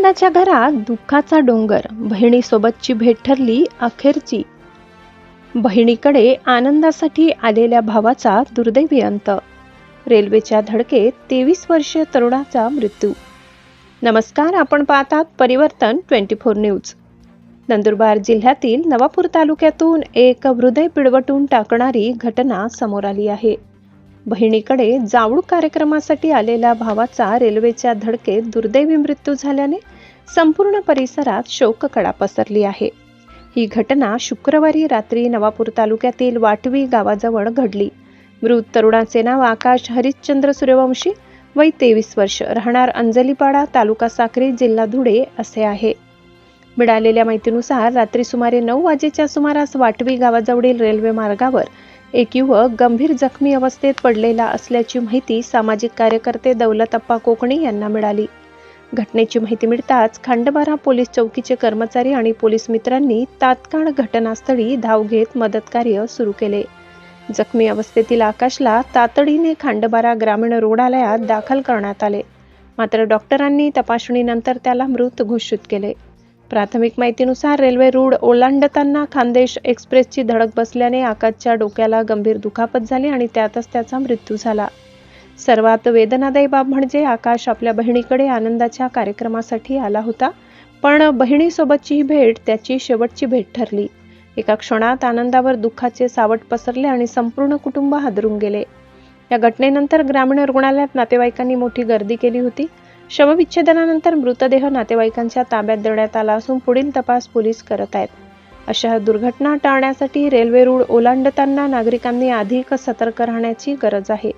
आनंदाच्या घरात दुःखाचा डोंगर, बहिणीसोबतची भेट ठरली अखेरची। बहिणीकडे आनंदासाठी आलेल्या भावाचा दुर्दैवी अंत, रेल्वेच्या धडकेत 23 वर्षीय तरुणाचा मृत्यू। नमस्कार, आपण पाहतात परिवर्तन 24 न्यूज। नंदुरबार जिल्ह्यातील नवापूर तालुक्यातून एक हृदय पिळवटून टाकणारी घटना समोर आली आहे। बहिणीकडे जावळ कार्यक्रमासाठी आलेल्या भावाचा रेल्वेच्या धडकेत दुर्दैवी मृत्यू झाल्याने संपूर्ण परिसरात शोककळा पसरली आहे। ही घटना शुक्रवारी रात्री नवापूर तालुक्यातील वाटवी गावाजवळ घडली। मृत तरुणाचे नाव आकाश हरिश्चंद्र सूर्यवंशी, वय 23 वर्ष, राहणार अंजलीपाडा, तालुका साक्री, जिल्हा धुळे असे आहे। मिळालेल्या माहितीनुसार रात्री सुमारे 9 वाजेच्या सुमारास वाटवी गावाजवळील रेल्वे मार्गावर एक युवक गंभीर जखमी अवस्थेत पडलेला असल्याची माहिती सामाजिक कार्यकर्ते दौलतप्पा कोकणी यांना मिळाली। घटनेची माहिती मिळताच खंडबारा पोलीस चौकीचे कर्मचारी आणि पोलीस मित्रांनी तात्काळ घटनास्थळी धाव घेत मदत कार्य सुरू केले। जखमी अवस्थेतील आकाशला तातडीने खंडबारा ग्रामीण रुग्णालयात दाखल करण्यात आले, मात्र डॉक्टरांनी तपासणीनंतर त्याला मृत घोषित केले। प्राथमिक माहितीनुसार रेल्वे रूळ ओलांडताना खानदेश एक्सप्रेसची धडक बसल्याने आकाशच्या डोक्याला गंभीर दुखापत झाली आणि त्यातच त्याचा मृत्यू झाला। सर्वात वेदनादायी बाब म्हणजे आकाश आपल्या बहिणीकडे आनंदाच्या कार्यक्रमासाठी आला होता, पण बहिणीसोबतची ही भेट त्याची शेवटची भेट ठरली। एका क्षणात आनंदावर दुःखाचे सावट पसरले आणि संपूर्ण कुटुंब हादरून गेले। या घटनेनंतर ग्रामीण रुग्णालयात नातेवाईकांनी मोठी गर्दी केली होती। शवविच्छेदनानंतर मृतदेह नातेवाईकांच्या ताब्यात देण्यात आला असून पुढील तपास पोलीस करत आहेत। अशा दुर्घटना टाळण्यासाठी रेल्वे रूळ ओलांडताना नागरिकांनी अधिक सतर्क राहण्याची गरज आहे।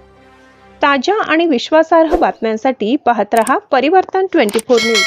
ताज्या आणि विश्वासार्ह बातम्यांसाठी पाहत रहा परिवर्तन 24 न्यूज।